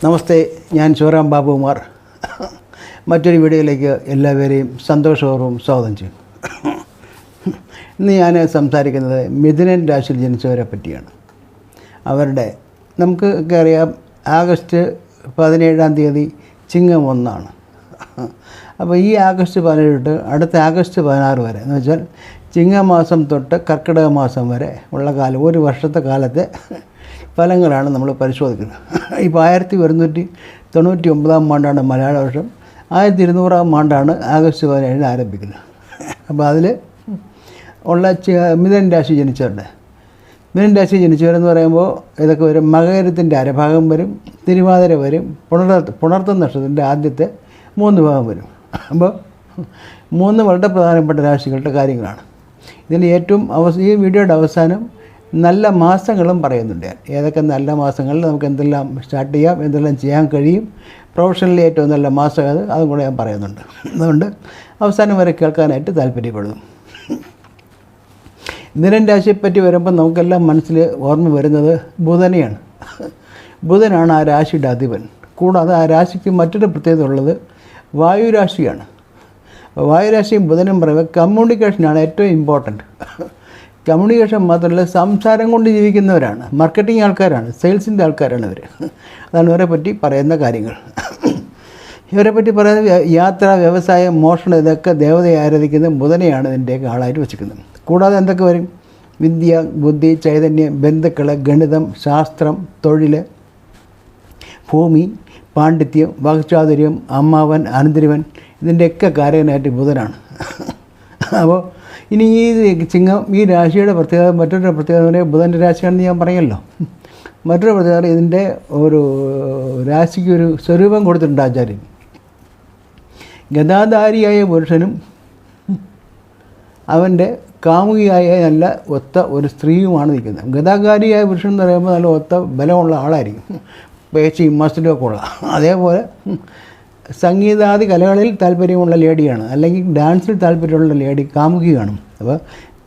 നമസ്തേ, ഞാൻ ശിവറാം ബാബുകുമാർ. മറ്റൊരു വീഡിയോയിലേക്ക് എല്ലാവരെയും സന്തോഷപൂർവ്വം സ്വാഗതം ചെയ്യും. ഇന്ന് ഞാൻ സംസാരിക്കുന്നത് മിഥുനൻ രാശിയിൽ ജനിച്ചവരെ പറ്റിയാണ്. അവരുടെ നമുക്കൊക്കെ അറിയാം, ആഗസ്റ്റ് 17 ചിങ്ങം 1. അപ്പോൾ ഈ ആഗസ്റ്റ് 17 തൊട്ട് അടുത്ത ആഗസ്റ്റ് 16 വരെ എന്ന് വെച്ചാൽ ചിങ്ങമാസം തൊട്ട് കർക്കിടക മാസം വരെ ഉള്ള കാലം, ഒരു വർഷത്തെ കാലത്തെ ഫലങ്ങളാണ് നമ്മൾ പരിശോധിക്കുന്നത്. ഇപ്പോൾ 1199 ആണ്ടാണ് മലയാള വർഷം, 1200 ആണ്ടാണ് ആഗസ്റ്റ് 17 ആരംഭിക്കുന്നത്. അപ്പോൾ അതിൽ ഉള്ള മിഥുനൻ രാശി ജനിച്ചവരുടെ മിഥുനൻ രാശി ജനിച്ചവരെന്ന് പറയുമ്പോൾ ഇതൊക്കെ വരും. മകരത്തിൻ്റെ അരഭാഗം വരും, തിരുവാതിര വരും, പുണർത്ത നക്ഷത്രത്തിൻ്റെ ആദ്യത്തെ 3 ഭാഗം വരും. അപ്പോൾ 3 വളരെ പ്രധാനപ്പെട്ട രാശികളുടെ കാര്യങ്ങളാണ്. ഇതിന് ഏറ്റവും ഈ വീഡിയോയുടെ അവസാനം നല്ല മാസങ്ങളും പറയുന്നുണ്ട്. ഏതൊക്കെ നല്ല മാസങ്ങളിൽ നമുക്ക് എന്തെല്ലാം സ്റ്റാർട്ട് ചെയ്യാം, എന്തെല്ലാം ചെയ്യാൻ കഴിയും, പ്രൊഫഷണലി ഏറ്റവും നല്ല മാസം അതും കൂടെ ഞാൻ പറയുന്നുണ്ട്. അതുകൊണ്ട് അവസാനം വരെ കേൾക്കാനായിട്ട് താല്പര്യപ്പെടുന്നു. മിഥുനൻ രാശിയെപ്പറ്റി വരുമ്പോൾ നമുക്കെല്ലാം മനസ്സിൽ ഓർമ്മ വരുന്നത് ബുധനെയാണ്. ബുധനാണ് ആ രാശിയുടെ അധിപൻ. കൂടാതെ ആ രാശിക്ക് മറ്റൊരു പ്രത്യേകത ഉള്ളത് വായുരാശിയാണ്. വായുരാശിയും ബുധനും പറയുമ്പോൾ കമ്മ്യൂണിക്കേഷനാണ് ഏറ്റവും ഇമ്പോർട്ടൻറ്റ്. കമ്മ്യൂണിക്കേഷൻ മാത്രമല്ല, സംസാരം കൊണ്ട് ജീവിക്കുന്നവരാണ്, മാർക്കറ്റിംഗ് ആൾക്കാരാണ്, സെയിൽസിൻ്റെ ആൾക്കാരാണ് ഇവർ. അതാണ് ഇവരെ പറ്റി പറയുന്ന കാര്യങ്ങൾ. ഇവരെ പറ്റി പറയുന്നത് യാത്ര, വ്യവസായം, മോഷണം, ഇതൊക്കെ ദേവതയെ ആരാധിക്കുന്ന ബുധനെയാണ് ഇതിൻ്റെയൊക്കെ ആളായിട്ട് വെച്ചിരിക്കുന്നത്. കൂടാതെ എന്തൊക്കെ വരും? വിദ്യ, ബുദ്ധി, ചൈതന്യം, ബന്ധുക്കൾ, ഗണിതം, ശാസ്ത്രം, തൊഴിൽ, ഭൂമി, പാണ്ഡിത്യം, വാക്ചാതുര്യം, അമ്മാവൻ, അനന്തരവൻ, ഇതിൻ്റെയൊക്കെ കാരകനായിട്ട് ബുധനാണ്. അപ്പോൾ ഇനി ഈ ചിങ്ങം ഈ രാശിയുടെ പ്രത്യേകത, മറ്റൊരു പ്രത്യേകത ബുധൻ്റെ രാശിയാണെന്ന് ഞാൻ പറയല്ലോ. മറ്റൊരു പ്രത്യേകത, ഇതിൻ്റെ ഒരു രാശിക്ക് ഒരു സ്വരൂപം കൊടുത്തിട്ടുണ്ട് ആചാര്യൻ. ഗദാധാരിയായ പുരുഷനും അവൻ്റെ കാമുകിയായ നല്ല ഒത്ത ഒരു സ്ത്രീയുമാണ് നിൽക്കുന്നത്. ഗദാധാരിയായ പുരുഷൻ എന്ന് പറയുമ്പോൾ നല്ല ഒത്ത ബലമുള്ള ആളായിരിക്കും, പേച്ചിയും മസിലും ഒക്കെ ഉള്ള. അതേപോലെ സംഗീതാദി കലകളിൽ താല്പര്യമുള്ള ലേഡിയാണ്, അല്ലെങ്കിൽ ഡാൻസിൽ താല്പര്യമുള്ള ലേഡി കാമുകി കാണും. അപ്പോൾ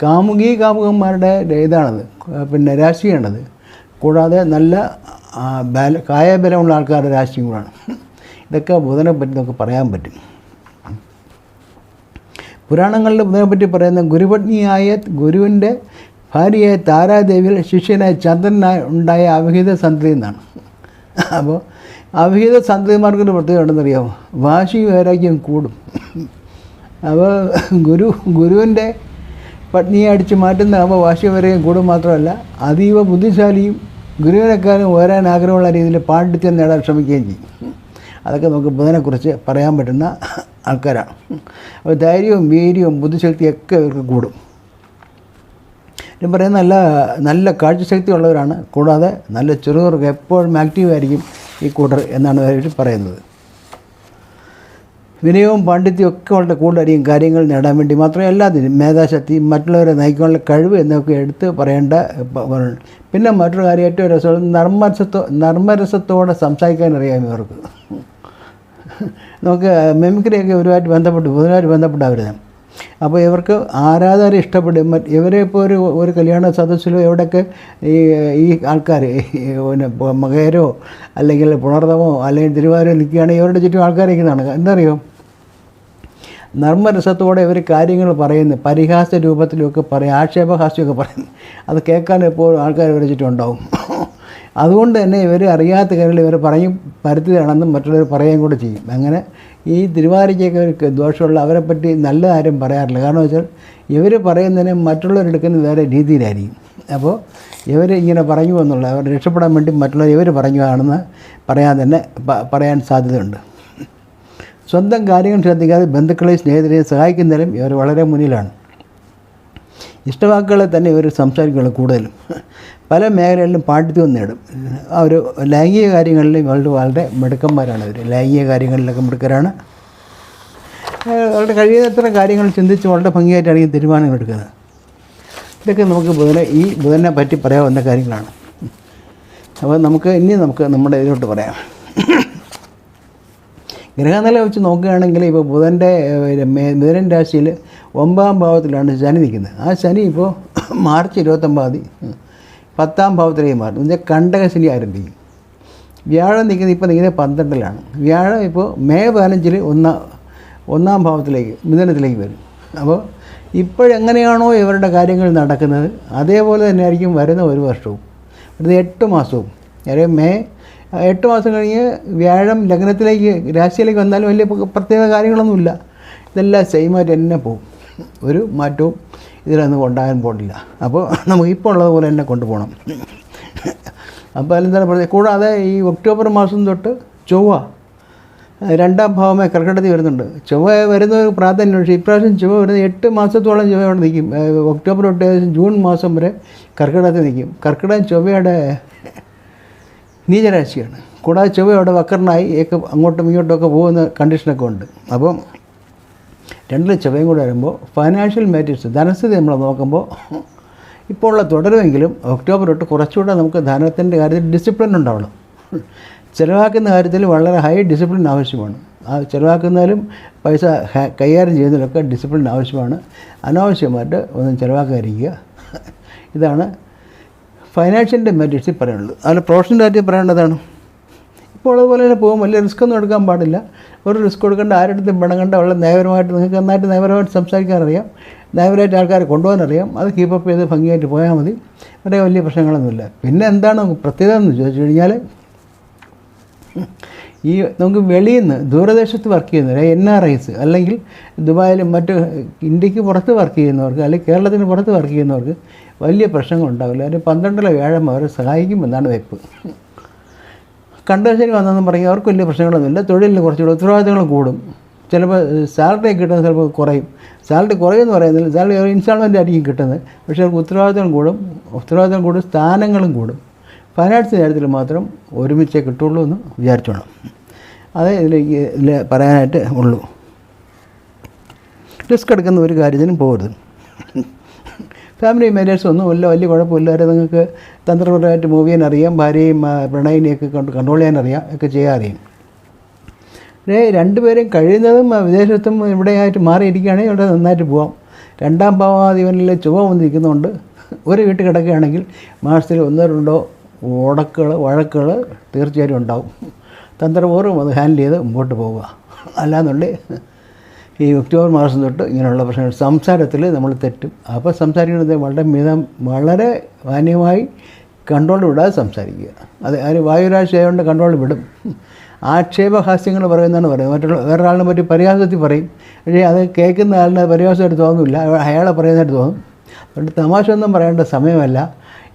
കാമുകന്മാരുടെ ഇതാണത്, പിന്നെ രാശിയാണത്. കൂടാതെ നല്ല കായബലമുള്ള ആൾക്കാരുടെ രാശിയും കൂടാണ്. ഇതൊക്കെ ബുധനെ പറ്റി നമുക്ക് പറയാൻ പറ്റും. പുരാണങ്ങളിൽ ബുധനെ പറ്റി പറയുന്ന ഗുരുപത്നിയായ ഗുരുവിൻ്റെ ഭാര്യയായ താരാദേവിയിൽ ശിഷ്യനായ ചന്ദ്രനായി ഉണ്ടായ അവിഹിത സന്തതി എന്നാണ്. അപ്പോൾ അവിഹിത സന്തതിമാർക്കൊരു പ്രത്യേകത ഉണ്ടെന്നറിയാമോ? വാശി വൈരാഗ്യം കൂടും. അപ്പോൾ ഗുരുവിൻ്റെ പത്നിയെ അടിച്ച് മാറ്റുന്നതാകുമ്പോൾ വാശി വൈരാഗ്യം കൂടും. മാത്രമല്ല അതീവ ബുദ്ധിശാലിയും ഗുരുവിനെക്കാളും ഉയരാൻ ആഗ്രഹമുള്ള രീതിയിൽ പാണ്ഡിത്യം നേടാൻ ശ്രമിക്കുകയും ചെയ്യും. അതൊക്കെ നമുക്ക് ബുധനെക്കുറിച്ച് പറയാൻ പറ്റുന്ന ആൾക്കാരാണ്. അപ്പോൾ ധൈര്യവും വീര്യവും ബുദ്ധിശക്തിയൊക്കെ ഇവർക്ക് കൂടും. ഞാൻ പറയുന്നത് നല്ല കാഴ്ചശക്തി ഉള്ളവരാണ്. കൂടാതെ നല്ല ചെറുകർക്ക് എപ്പോഴും ആക്റ്റീവായിരിക്കും ഈ കൂട്ടർ എന്നാണ് അവർ പറയുന്നത്. വിനയവും പാണ്ഡിത്യവും ഒക്കെ വളരെ കൂടുതലായിരിക്കും കാര്യങ്ങൾ നേടാൻ വേണ്ടി. മാത്രമേ എല്ലാത്തിനും മേധാശക്തി, മറ്റുള്ളവരെ നയിക്കാനുള്ള കഴിവ് എന്നൊക്കെ എടുത്ത് പറയേണ്ട. പിന്നെ മറ്റൊരു കാര്യം, ഏറ്റവും രസമുള്ള നർമ്മരസത്തോടെ സംസാരിക്കാൻ അറിയാം ഇവർക്ക്. നമുക്ക് മെമിക്രിയൊക്കെ ബുധനുമായിട്ട് ബന്ധപ്പെട്ടാവരുത്. അപ്പോൾ ഇവർക്ക് ആരാധകരെ ഇഷ്ടപ്പെടും. ഇവരെ ഇപ്പോൾ ഒരു കല്യാണ സദസ്സിലോ എവിടെയൊക്കെ ഈ ആൾക്കാർ പിന്നെ മകരോ അല്ലെങ്കിൽ പുണർതമോ അല്ലെങ്കിൽ തിരുവാതിരോ നിൽക്കുകയാണെങ്കിൽ ഇവരുടെ ചുറ്റും ആൾക്കാരിക്കുന്നതാണ്. എന്തറിയോ? നർമ്മരസത്തോടെ ഇവർ കാര്യങ്ങൾ പറയുന്നു, പരിഹാസ രൂപത്തിലൊക്കെ പറയും, ആക്ഷേപഹാസ്യമൊക്കെ പറയുന്നു. അത് കേൾക്കാൻ എപ്പോഴും ആൾക്കാർ ഇവരെ ചുറ്റും ഉണ്ടാവും. അതുകൊണ്ട് തന്നെ ഇവർ അറിയാത്ത കാര്യങ്ങൾ ഇവർ പറയും പരുത്തിയാണെന്നും മറ്റുള്ളവർ പറയുകയും കൂടെ ചെയ്യും. അങ്ങനെ ഈ തിരുവാതിരയ്ക്കൊക്കെ ഒരു ദോഷമുള്ള അവരെപ്പറ്റി നല്ല കാര്യം പറയാറില്ല. കാരണം വെച്ചാൽ ഇവർ പറയുന്നതിന് മറ്റുള്ളവരെടുക്കുന്ന വേറെ രീതിയിലായിരിക്കും. അപ്പോൾ ഇവർ ഇങ്ങനെ പറഞ്ഞു എന്നുള്ള അവർ രക്ഷപ്പെടാൻ വേണ്ടി മറ്റുള്ളവർ ഇവർ പറഞ്ഞതാണെന്ന് പറയാൻ സാധ്യതയുണ്ട്. സ്വന്തം കാര്യങ്ങൾ ശ്രദ്ധിക്കാതെ ബന്ധുക്കളെയും സ്നേഹിതരെയും സഹായിക്കുന്നതിലും ഇവർ വളരെ മുന്നിലാണ്. ഇഷ്ടവാക്കുകളെ തന്നെ ഇവർ സംസാരിക്കുകയുള്ളൂ കൂടുതലും. പല മേഖലകളിലും പാണ്ഡിത്യം നേടും. ഒരു ലൈംഗിക കാര്യങ്ങളിൽ വളരെ മിടുക്കന്മാരാണ് ഇവർ. ലൈംഗിക കാര്യങ്ങളിലൊക്കെ മിടുക്കരാണ്. വളരെ കഴിയുന്നത്ര കാര്യങ്ങൾ ചിന്തിച്ച് വളരെ ഭംഗിയായിട്ടാണ് ഈ തീരുമാനങ്ങൾ എടുക്കുന്നത്. ഇതൊക്കെ നമുക്ക് ബുധനെ പറ്റി പറയാവുന്ന കാര്യങ്ങളാണ്. അപ്പോൾ നമുക്ക് നമ്മുടെ ഇതിലോട്ട് പറയാം. ഗ്രഹനില വെച്ച് നോക്കുകയാണെങ്കിൽ ഇപ്പോൾ മിഥുനൻ രാശിയിൽ 9ാം ഭാവത്തിലാണ് ശനി നിൽക്കുന്നത്. ആ ശനി ഇപ്പോൾ മാർച്ച് 29 10ാം ഭാവത്തിലേക്ക് മാറും. എന്നുവെച്ചാൽ കണ്ടകശനി ആരംഭിക്കും. വ്യാഴം നിൽക്കുന്നത് ഇപ്പോൾ നിൽക്കുന്നത് 12-ലാണ്. വ്യാഴം ഇപ്പോൾ മെയ് 15 ഒന്നാം ഭാവത്തിലേക്ക് മിഥുനത്തിലേക്ക് വരും. അപ്പോൾ ഇപ്പോഴെങ്ങനെയാണോ ഇവരുടെ കാര്യങ്ങൾ നടക്കുന്നത് അതേപോലെ തന്നെ ആയിരിക്കും വരുന്ന ഒരു വർഷവും. അടുത്ത 8 മാസവും. അതായത് മെയ് 8 മാസം കഴിഞ്ഞ് വ്യാഴം ലഗ്നത്തിലേക്ക് രാശിയിലേക്ക് വന്നാലും വലിയ പ്രത്യേക കാര്യങ്ങളൊന്നുമില്ല. ഇതെല്ലാം സെയിമായിട്ട് തന്നെ പോകും. ഒരു മാറ്റവും ഇതിലൊന്നും ഉണ്ടാകാൻ പോകില്ല. അപ്പോൾ നമുക്ക് ഇപ്പോൾ ഉള്ളതുപോലെ തന്നെ കൊണ്ടുപോകണം. അപ്പോൾ എന്താണ് പറയുക, കൂടാതെ ഈ ഒക്ടോബർ മാസം തൊട്ട് ചൊവ്വ 2ാം ഭാവമായി കർക്കിടകത്തിൽ വരുന്നുണ്ട്. ചൊവ്വ വരുന്ന ഒരു പ്രാധാന്യം. പക്ഷേ ഇപ്രാവശ്യം ചൊവ്വ വരുന്നത് 8 മാസത്തോളം ചൊവ്വ അവിടെ നിൽക്കും. ഒക്ടോബർ തൊട്ട് ജൂൺ മാസം വരെ കർക്കിടകത്തിൽ നിൽക്കും. കർക്കിടകം ചൊവ്വയുടെ നീചരാശിയാണ്. കൂടാതെ ചൊവ്വ അവിടെ വക്രനായി അങ്ങോട്ടും ഇങ്ങോട്ടുമൊക്കെ പോകുന്ന കണ്ടീഷനൊക്കെ ഉണ്ട്. അപ്പം 2 ചൊവ്വയും കൂടെ വരുമ്പോൾ ഫൈനാൻഷ്യൽ മാറ്റേഴ്സ് ധനസ്ഥിതി നമ്മൾ നോക്കുമ്പോൾ ഇപ്പോൾ ഉള്ള തുടരുമെങ്കിലും ഒക്ടോബർ തൊട്ട് കുറച്ചുകൂടെ നമുക്ക് ധനത്തിൻ്റെ കാര്യത്തിൽ ഡിസിപ്ലിൻ ഉണ്ടാവണം. ചിലവാക്കുന്ന കാര്യത്തിൽ വളരെ ഹൈ ഡിസിപ്ലിൻ ആവശ്യമാണ്. ആ ചിലവാക്കുന്നതിലും പൈസ കൈകാര്യം ചെയ്യുന്നതിലൊക്കെ ഡിസിപ്ലിൻ ആവശ്യമാണ്. അനാവശ്യമായിട്ട് ഒന്നും ചിലവാക്കാതിരിക്കുക. ഇതാണ് ഫൈനാൻഷ്യലിൻ്റെ മാറ്റേഴ്സിൽ പറയാനുള്ളത്. അതിൽ പ്രൊഫഷണൽ കാര്യത്തിൽ പറയേണ്ടതാണ്. ഇപ്പോൾ അതുപോലെ തന്നെ പോകും. വലിയ റിസ്ക് ഒന്നും എടുക്കാൻ പാടില്ല. ഒരു റിസ്ക് കൊടുക്കേണ്ട, ആരുടെ അടുത്തും പണം കണ്ട വളരെ നയപരമായിട്ട് നിങ്ങൾക്ക് നന്നായിട്ട് നയപരമായിട്ട് സംസാരിക്കാനറിയാം, നയപരമായിട്ട് ആൾക്കാരെ കൊണ്ടുപോകാനറിയാം. അത് കീപ്പപ്പ് ചെയ്ത് ഭംഗിയായിട്ട് പോയാൽ മതി. വളരെ വലിയ പ്രശ്നങ്ങളൊന്നുമില്ല. പിന്നെ എന്താണ് പ്രത്യേകത എന്ന് ചോദിച്ചു കഴിഞ്ഞാൽ, ഈ നമുക്ക് വെളിയിൽ നിന്ന് ദൂരദേശത്ത് വർക്ക് ചെയ്യുന്നവർ NRIs അല്ലെങ്കിൽ ദുബായിലും മറ്റ് ഇന്ത്യക്ക് പുറത്ത് വർക്ക് ചെയ്യുന്നവർക്ക് അല്ലെങ്കിൽ കേരളത്തിന് പുറത്ത് വർക്ക് ചെയ്യുന്നവർക്ക് വലിയ പ്രശ്നങ്ങളുണ്ടാവില്ല. അതിന് 12 വ്യാഴം അവരെ സഹായിക്കുമെന്നാണ് വെപ്പ്. കണ്ടശനി വന്നെന്നും പറയും അവർക്ക് വലിയ പ്രശ്നങ്ങളൊന്നുമില്ല. തൊഴിലിന് കുറച്ചുകൂടെ ഉത്തരവാദിത്തങ്ങൾ കൂടും. ചിലപ്പോൾ സാലറി കിട്ടുന്നത് ചിലപ്പോൾ കുറയും. സാലറി കുറയുമെന്ന് പറയുന്നില്ല, സാലറി ഇൻസ്റ്റാൾമെൻ്റ് ആയിരിക്കും കിട്ടുന്നത്. പക്ഷേ അവർക്ക് ഉത്തരവാദിത്തം കൂടും, സ്ഥാനങ്ങളും കൂടും. ഫൈനാൻസ് കാര്യത്തിൽ മാത്രം ഒരുമിച്ചേ കിട്ടുള്ളൂ എന്ന് വിചാരിച്ചോണം. അതേ ഇതിൽ പറയാനായിട്ട് ഉള്ളൂ. റിസ്ക് എടുക്കുന്ന ഒരു കാര്യത്തിനും പോകരുത്. ഫാമിലി മാറ്റേഴ്സ് ഒന്നും വലിയ കുഴപ്പമില്ലാതെ നിങ്ങൾക്ക് തന്ത്രപരമായിട്ട് മൂവ് ചെയ്യാൻ അറിയാം. ഭാര്യയും പ്രണയിനെയൊക്കെ കൺട്രോൾ ചെയ്യാനറിയാം, ഒക്കെ ചെയ്യാനറിയാം. രണ്ടുപേരും കഴിയുന്നതും വിദേശത്തും ഇവിടെയായിട്ട് മാറിയിരിക്കുകയാണെങ്കിൽ ഇവിടെ നന്നായിട്ട് പോകാം. 2ാം ഭാവാധിപനിൽ ചൊവ്വ വന്നിരിക്കുന്നതുകൊണ്ട് ഒരു വീട്ടിൽ കിടക്കുകയാണെങ്കിൽ മാസത്തിൽ 1-2 വഴക്കുകൾ തീർച്ചയായിട്ടും ഉണ്ടാവും. തന്ത്രപൂർവ്വം അത് ഹാൻഡിൽ ചെയ്ത് മുമ്പോട്ട് പോവുക. അല്ലാന്നുണ്ടെങ്കിൽ ഈ ഒക്ടോബർ മാസം തൊട്ട് ഇങ്ങനെയുള്ള പ്രശ്നങ്ങൾ സംസാരത്തിൽ നമ്മൾ തെറ്റും. അപ്പോൾ സംസാരിക്കുന്നത് വളരെ മാന്യമായി കൺട്രോൾ വിടാതെ സംസാരിക്കുക. അതിന് വായുരാശി ആയതുകൊണ്ട് കൺട്രോൾ വിടും. ആക്ഷേപഹാസ്യങ്ങൾ പറയുന്നതാണ് പറയുന്നത്. മറ്റുള്ള വേറൊരാളിനെ പറ്റി പരിഹാസത്തിൽ പറയും. പക്ഷേ അത് കേൾക്കുന്ന ആളിന് പരിഹാസമായിട്ട് തോന്നില്ല, അയാളെ പറയുന്നതായിട്ട് തോന്നും. അതുകൊണ്ട് തമാശ ഒന്നും പറയേണ്ട സമയമല്ല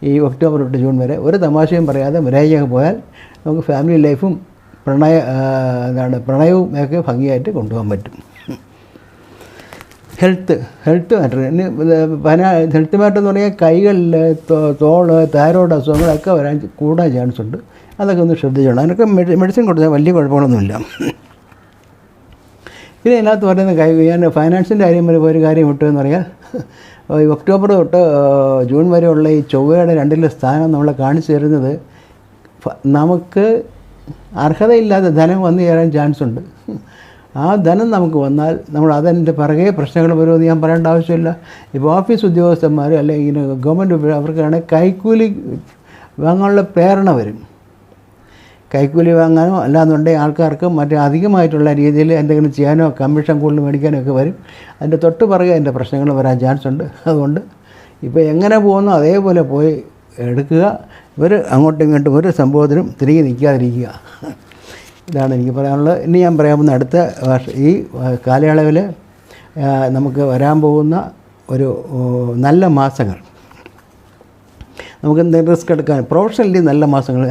ഈ ഒക്ടോബർ തൊട്ട് ജൂൺ വരെ. ഒരു തമാശയും പറയാതെ മര്യാദയൊക്കെ പോയാൽ നമുക്ക് ഫാമിലി ലൈഫും പ്രണയവും ഒക്കെ ഭംഗിയായിട്ട് കൊണ്ടുപോകാൻ പറ്റും. ഹെൽത്ത് മാറ്റർ ഹെൽത്ത് മാറ്റർ എന്ന് പറഞ്ഞാൽ കൈകളിൽ തോള് തൈറോയ്ഡ് അസുഖങ്ങളൊക്കെ വരാൻ കൂടാൻ ചാൻസ് ഉണ്ട്. അതൊക്കെ ഒന്ന് ശ്രദ്ധിച്ചോണം. അതിനൊക്കെ മെഡിസിൻ കൊടുത്താൽ വലിയ കുഴപ്പങ്ങളൊന്നുമില്ല. പിന്നെ ഇതിനകത്ത് പറയുന്ന ഞാൻ ഫൈനാൻസിൻ്റെ കാര്യം വരുമ്പോൾ ഒരു കാര്യം വിട്ടുവെന്ന് പറയാൽ, ഒക്ടോബർ തൊട്ട് ജൂൺ വരെയുള്ള ഈ ചൊവ്വയുടെ 2ലെ സ്ഥാനം നമ്മളെ കാണിച്ചു തരുന്നത് നമുക്ക് അർഹതയില്ലാത്ത ധനം വന്നു ചേരാൻ ചാൻസ് ഉണ്ട്. ആ ധനം നമുക്ക് വന്നാൽ നമ്മൾ അതിൻ്റെ പിറകെ പ്രശ്നങ്ങൾ വരുമെന്ന് ഞാൻ പറയേണ്ട ആവശ്യമില്ല. ഇപ്പോൾ ഓഫീസ് ഉദ്യോഗസ്ഥന്മാർ അല്ലെങ്കിൽ ഗവൺമെൻറ് അവർക്കാണെങ്കിൽ കൈക്കൂലി വാങ്ങാനുള്ള പ്രേരണ വരും. കൈക്കൂലി വാങ്ങാനോ അല്ലാന്നുണ്ടെങ്കിൽ ആൾക്കാർക്ക് മറ്റേ അധികമായിട്ടുള്ള രീതിയിൽ എന്തെങ്കിലും ചെയ്യാനോ കമ്മീഷൻ കൂടുതൽ മേടിക്കാനോ ഒക്കെ വരും. അതിൻ്റെ തൊട്ട് പിറകെ അതിൻ്റെ പ്രശ്നങ്ങൾ വരാൻ ചാൻസ് ഉണ്ട്. അതുകൊണ്ട് ഇപ്പോൾ എങ്ങനെ പോകുന്നോ അതേപോലെ പോയി എടുക്കുക. ഇവർ അങ്ങോട്ടും ഇങ്ങോട്ടും ഒരു സംഭവത്തിനും തിരികെ നിൽക്കാതിരിക്കുക. ഇതാണ് എനിക്ക് പറയാനുള്ളത്. ഇനി ഞാൻ പറയാവുന്ന അടുത്ത ഈ കാലയളവിൽ നമുക്ക് വരാൻ പോകുന്ന ഒരു നല്ല മാസങ്ങൾ, നമുക്ക് എന്തെങ്കിലും റിസ്ക് എടുക്കാൻ പ്രൊഫഷണലി നല്ല മാസങ്ങൾ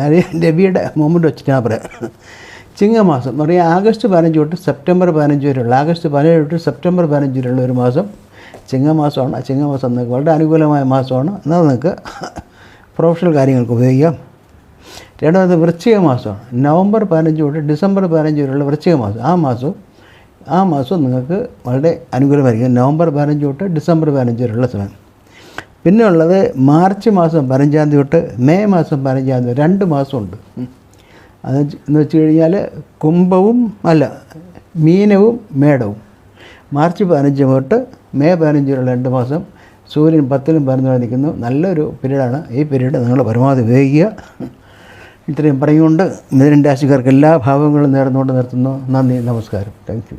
രവിയുടെ മൊമെൻ്റ് വെച്ചിട്ടാണ് പറയാം. ചിങ്ങമാസം എന്ന് പറഞ്ഞാൽ ആഗസ്റ്റ് 15 തൊട്ട് സെപ്റ്റംബർ 15 വരെയുള്ള ആഗസ്റ്റ് 17 തൊട്ട് സെപ്റ്റംബർ 15 വരെയുള്ള ഒരു മാസം ചിങ്ങമാസമാണ്. ആ ചിങ്ങമാസം നിങ്ങൾക്ക് വളരെ അനുകൂലമായ മാസമാണ്. എന്നാൽ നിങ്ങൾക്ക് പ്രൊഫഷണൽ കാര്യങ്ങൾക്ക് ഉപയോഗിക്കാം. രണ്ടാമത് വൃശ്ചിക മാസമാണ്. നവംബർ 15 തൊട്ട് ഡിസംബർ 15 വരെയുള്ള വൃശ്ചിക മാസം. ആ മാസം നിങ്ങൾക്ക് വളരെ അനുകൂലമായിരിക്കും. നവംബർ 15 തൊട്ട് ഡിസംബർ 15 വരെയുള്ള സമയം. പിന്നെ ഉള്ളത് മാർച്ച് മാസം 15 തൊട്ട് മെയ് മാസം 15 2 മാസമുണ്ട്. അതെന്ന് വെച്ച് കഴിഞ്ഞാൽ മീനവും മേടവും. മാർച്ച് 15 തൊട്ട് മെയ് 15 വരെയുള്ള 2 മാസം സൂര്യൻ 10-ലും 11-ലും നിൽക്കുന്നു. നല്ലൊരു പീരീഡാണ്. ഈ പീരീഡ് നിങ്ങൾ പരമാവധി ഉപയോഗിക്കുക. ഇത്രയും പറഞ്ഞുകൊണ്ട് മിഥുനൻ രാശിക്കാർക്ക് എല്ലാ ഭാവങ്ങളും നേർന്നുകൊണ്ട് നിർത്തുന്നു. നന്ദി, നമസ്കാരം. Thank you.